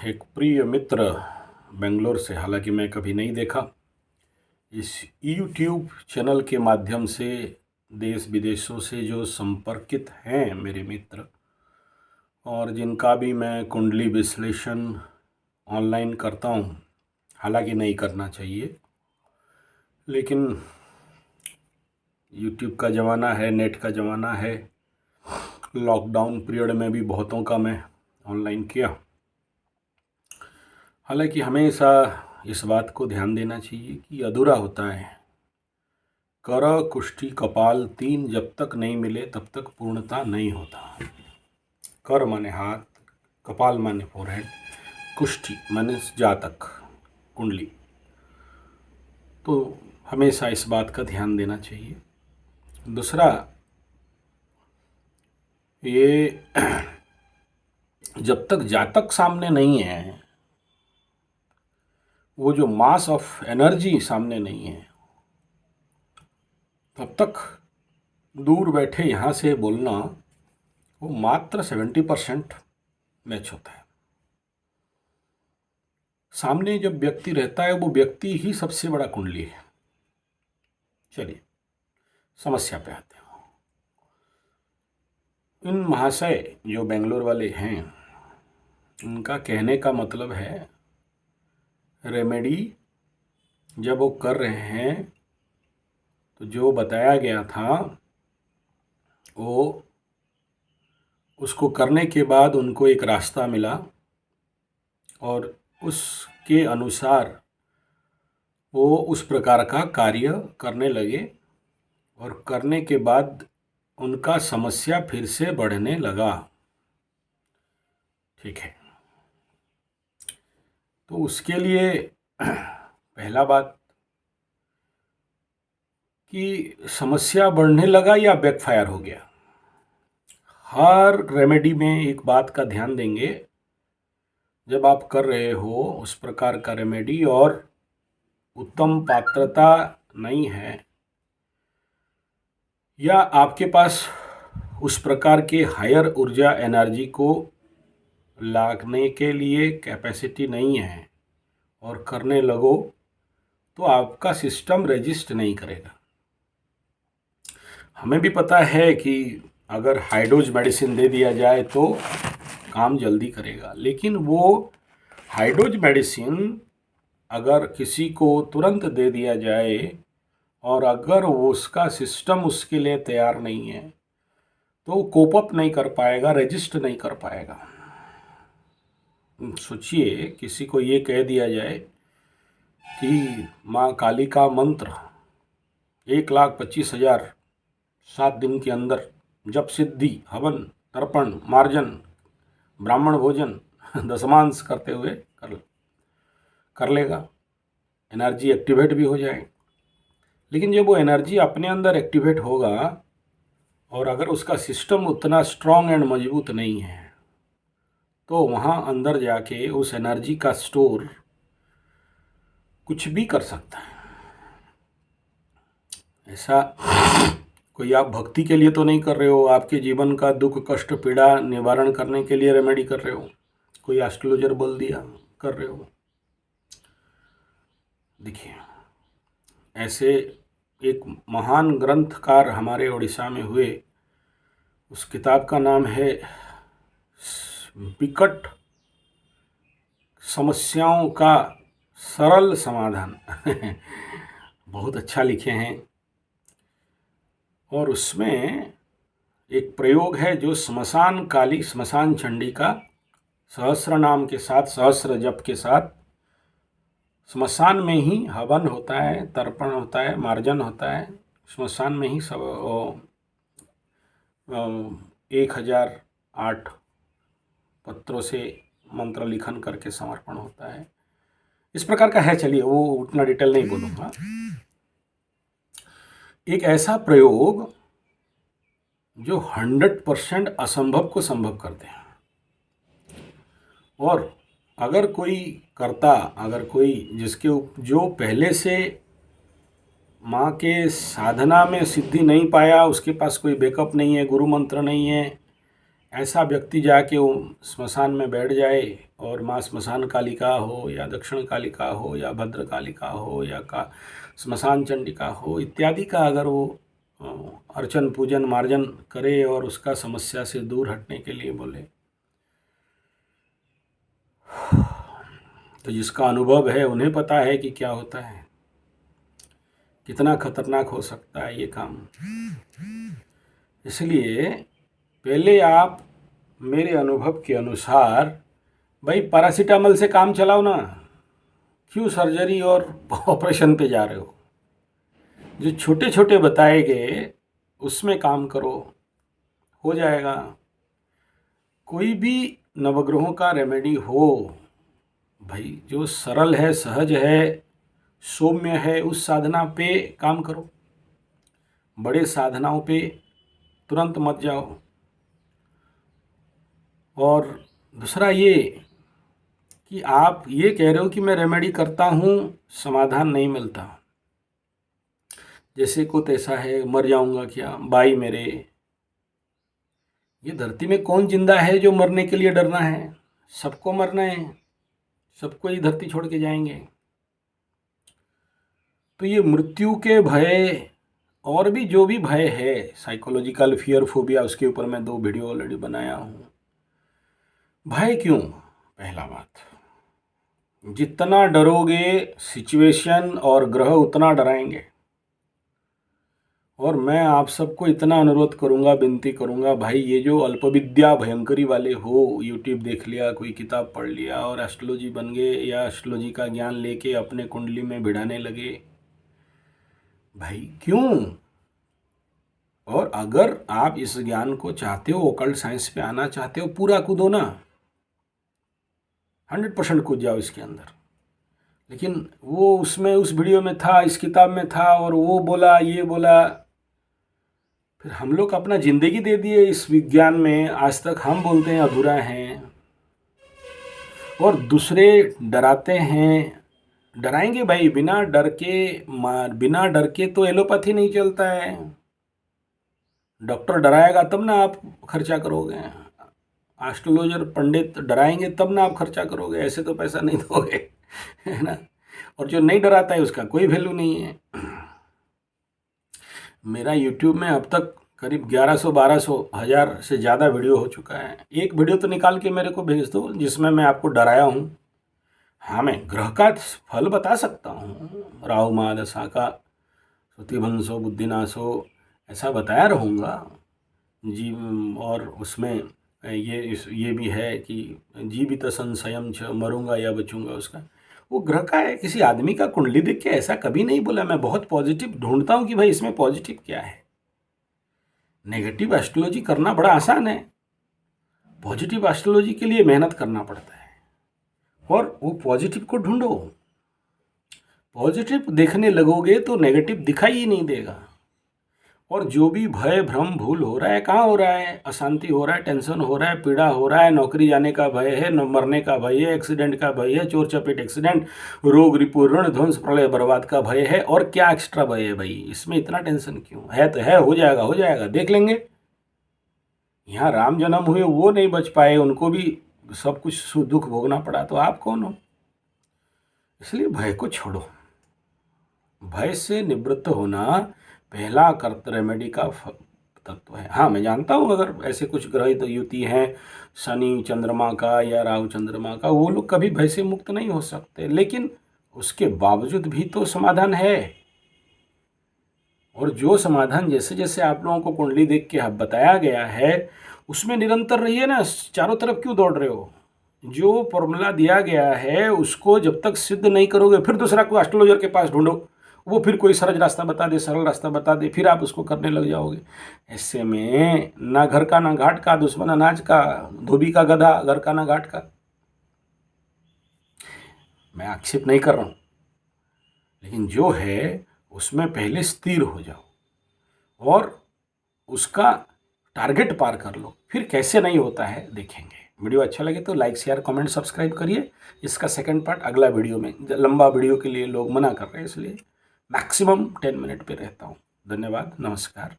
एक प्रिय मित्र बेंगलोर से, हालांकि मैं कभी नहीं देखा, इस यूट्यूब चैनल के माध्यम से देश विदेशों से जो संपर्कित हैं मेरे मित्र, और जिनका भी मैं कुंडली विश्लेषण ऑनलाइन करता हूँ, हालांकि नहीं करना चाहिए, लेकिन यूट्यूब का ज़माना है, नेट का ज़माना है। लॉकडाउन पीरियड में भी बहुतों का मैं ऑनलाइन किया। हालांकि हमेशा इस बात को ध्यान देना चाहिए कि अधूरा होता है। कर कुष्ठी कपाल तीन जब तक नहीं मिले तब तक पूर्णता नहीं होता। कर माने हाथ, कपाल माने फोरहेड, कुष्ठी माने जातक कुंडली। तो हमेशा इस बात का ध्यान देना चाहिए। दूसरा, ये जब तक जातक सामने नहीं है, वो जो मास ऑफ एनर्जी सामने नहीं है, तब तक दूर बैठे यहाँ से बोलना वो मात्र 70% मैच होता है। सामने जब व्यक्ति रहता है, वो व्यक्ति ही सबसे बड़ा कुंडली है। चलिए समस्या पे आते हैं। इन महाशय जो बेंगलोर वाले हैं, उनका कहने का मतलब है रेमेडी जब वो कर रहे हैं तो जो बताया गया था वो उसको करने के बाद उनको एक रास्ता मिला और उसके अनुसार वो उस प्रकार का कार्य करने लगे, और करने के बाद उनका समस्या फिर से बढ़ने लगा। ठीक है, तो उसके लिए पहला बात कि समस्या बढ़ने लगा या बैकफायर हो गया। हर रेमेडी में एक बात का ध्यान देंगे, जब आप कर रहे हो उस प्रकार का रेमेडी और उत्तम पात्रता नहीं है, या आपके पास उस प्रकार के हायर ऊर्जा एनर्जी को लाने के लिए कैपेसिटी नहीं है और करने लगो, तो आपका सिस्टम रेजिस्ट नहीं करेगा। हमें भी पता है कि अगर हाई डोज मेडिसिन दे दिया जाए तो काम जल्दी करेगा, लेकिन वो हाई डोज मेडिसिन अगर किसी को तुरंत दे दिया जाए और अगर वो उसका सिस्टम उसके लिए तैयार नहीं है, तो कोप अप नहीं कर पाएगा, रेजिस्ट नहीं कर पाएगा। सोचिए, किसी को ये कह दिया जाए कि माँ काली का मंत्र 1,25,000 7 दिन के अंदर जप सिद्धि, हवन, तर्पण, मार्जन, ब्राह्मण भोजन, दशमांश करते हुए कर लेगा, एनर्जी एक्टिवेट भी हो जाए। लेकिन जब वो एनर्जी अपने अंदर एक्टिवेट होगा और अगर उसका सिस्टम उतना स्ट्रांग एंड मजबूत नहीं है, तो वहाँ अंदर जाके उस एनर्जी का स्टोर कुछ भी कर सकता है। ऐसा कोई आप भक्ति के लिए तो नहीं कर रहे हो, आपके जीवन का दुख कष्ट पीड़ा निवारण करने के लिए रेमेडी कर रहे हो, कोई एस्ट्रोलॉजर बोल दिया कर रहे हो। देखिए, ऐसे एक महान ग्रंथकार हमारे उड़ीसा में हुए, उस किताब का नाम है विकट समस्याओं का सरल समाधान। बहुत अच्छा लिखे हैं, और उसमें एक प्रयोग है जो श्मशान काली, श्मशान चंडी का सहस्र नाम के साथ, सहस्र जप के साथ श्मशान में ही हवन होता है, तर्पण होता है, मार्जन होता है। श्मशान में ही सब 1008 पत्रों से मंत्र लिखन करके समर्पण होता है। इस प्रकार का है, चलिए वो उतना डिटेल नहीं बोलूँगा। एक ऐसा प्रयोग जो 100% असंभव को संभव करते हैं, और अगर कोई करता, अगर कोई जिसके जो पहले से माँ के साधना में सिद्धि नहीं पाया, उसके पास कोई बैकअप नहीं है, गुरु मंत्र नहीं है, ऐसा व्यक्ति जाके वो स्मशान में बैठ जाए और माँ स्मशान कालिका हो या दक्षिण कालिका हो या भद्र कालिका हो या का स्मशान चंडिका हो इत्यादि का अगर वो अर्चन पूजन मार्जन करे और उसका समस्या से दूर हटने के लिए बोले, तो जिसका अनुभव है उन्हें पता है कि क्या होता है, कितना खतरनाक हो सकता है ये काम। इसलिए पहले आप मेरे अनुभव के अनुसार भाई पैरासीटामोल से काम चलाओ ना, क्यों सर्जरी और ऑपरेशन पे जा रहे हो? जो छोटे छोटे बताए गए उसमें काम करो, हो जाएगा। कोई भी नवग्रहों का रेमेडी हो भाई, जो सरल है, सहज है, सौम्य है, उस साधना पे काम करो। बड़े साधनाओं पे तुरंत मत जाओ। और दूसरा ये कि आप ये कह रहे हो कि मैं रेमेडी करता हूँ, समाधान नहीं मिलता। जैसे कुछ ऐसा है, मर जाऊंगा क्या भाई मेरे। ये धरती में कौन जिंदा है जो मरने के लिए डरना है? सबको मरना है, सबको ये धरती छोड़ के जाएंगे। तो ये मृत्यु के भय और भी जो भी भय है, साइकोलॉजिकल फियर फोबिया, उसके ऊपर मैं 2 वीडियो ऑलरेडी बनाया हूँ। भय क्यों? पहला बात, जितना डरोगे सिचुएशन और ग्रह उतना डराएंगे। और मैं आप सबको इतना अनुरोध करूंगा, विनती करूंगा, भाई ये जो अल्पविद्या भयंकरी वाले हो, यूट्यूब देख लिया, कोई किताब पढ़ लिया और एस्ट्रोलॉजी बन गए या एस्ट्रोलॉजी का ज्ञान लेके अपने कुंडली में भिड़ाने लगे, भाई क्यों? और अगर आप इस ज्ञान को चाहते हो, ओकल्ट साइंस पे आना चाहते हो, पूरा कूदो ना, 100% कूद जाओ इसके अंदर। लेकिन वो उसमें उस वीडियो में था, इस किताब में था, और वो बोला, ये बोला, फिर हम लोग अपना ज़िंदगी दे दिए इस विज्ञान में। आज तक हम बोलते हैं अधूरा हैं और दूसरे डराते हैं। डराएंगे भाई, बिना डर के तो एलोपैथी नहीं चलता है। डॉक्टर डराएगा तब ना आप खर्चा करोगे, एस्ट्रोलॉजर पंडित डराएंगे तब ना आप खर्चा करोगे, ऐसे तो पैसा नहीं दोगे, है ना। और जो नहीं डराता है उसका कोई वैल्यू नहीं है। मेरा YouTube में अब तक करीब 1100-1200 हज़ार से ज़्यादा वीडियो हो चुका है। एक वीडियो तो निकाल के मेरे को भेज दो जिसमें मैं आपको डराया हूँ। हाँ, मैं ग्रह का फल बता सकता हूँ, राहु महादशा का श्रुतिभंसो बुद्धिनाशो ऐसा बताया रहूँगा जी। और उसमें ये भी है कि जीवित संशयम च, मरूंगा या बचूंगा, उसका वो ग्रह का है। किसी आदमी का कुंडली देख के ऐसा कभी नहीं बोला। मैं बहुत पॉजिटिव ढूंढता हूँ कि भाई इसमें पॉजिटिव क्या है। नेगेटिव एस्ट्रोलॉजी करना बड़ा आसान है, पॉजिटिव एस्ट्रोलॉजी के लिए मेहनत करना पड़ता है। और वो पॉजिटिव को ढूंढो। पॉजिटिव देखने लगोगे तो नेगेटिव दिखाई ही नहीं देगा। और जो भी भय भ्रम भूल हो रहा है, कहाँ हो रहा है? अशांति हो रहा है, टेंशन हो रहा है, पीड़ा हो रहा है, नौकरी जाने का भय है, मरने का भय है, एक्सीडेंट का भय है, चोर चपेट एक्सीडेंट, रोग रिपु ऋण ध्वंस प्रलय बर्बाद का भय है। और क्या एक्स्ट्रा भय है भाई? इसमें इतना टेंशन क्यों है? तो है, हो जाएगा, हो जाएगा, देख लेंगे। यहाँ राम जन्म हुए वो नहीं बच पाए, उनको भी सब कुछ दुख भोगना पड़ा, तो आप कौन हो? इसलिए भय को छोड़ो। भय से निवृत्त होना पहला कर्त रेमेडी का तत्व है। हाँ, मैं जानता हूँ अगर ऐसे कुछ ग्रह तो युति हैं शनि चंद्रमा का या राहु चंद्रमा का, वो लोग कभी भय से मुक्त नहीं हो सकते, लेकिन उसके बावजूद भी तो समाधान है। और जो समाधान जैसे जैसे आप लोगों को कुंडली देख के बताया गया है, उसमें निरंतर रहिए ना। चारों तरफ क्यों दौड़ रहे हो? जो फॉर्मूला दिया गया है उसको जब तक सिद्ध नहीं करोगे, फिर दूसरा कोई एस्ट्रोलॉजर के पास ढूंढो, वो फिर कोई सरल रास्ता बता दे, सरल रास्ता बता दे, फिर आप उसको करने लग जाओगे। ऐसे में ना घर का ना घाट का, दुश्मन अनाज का, धोबी का गधा, घर का ना घाट का। मैं आक्षेप नहीं कर रहा हूँ, लेकिन जो है उसमें पहले स्थिर हो जाओ और उसका टारगेट पार कर लो, फिर कैसे नहीं होता है देखेंगे। वीडियो अच्छा लगे तो लाइक शेयर कमेंट सब्सक्राइब करिए। इसका सेकंड पार्ट अगला वीडियो में। लंबा वीडियो के लिए लोग मना कर रहे हैं, इसलिए मैक्सिमम 10 मिनट पे रहता हूँ। धन्यवाद, नमस्कार।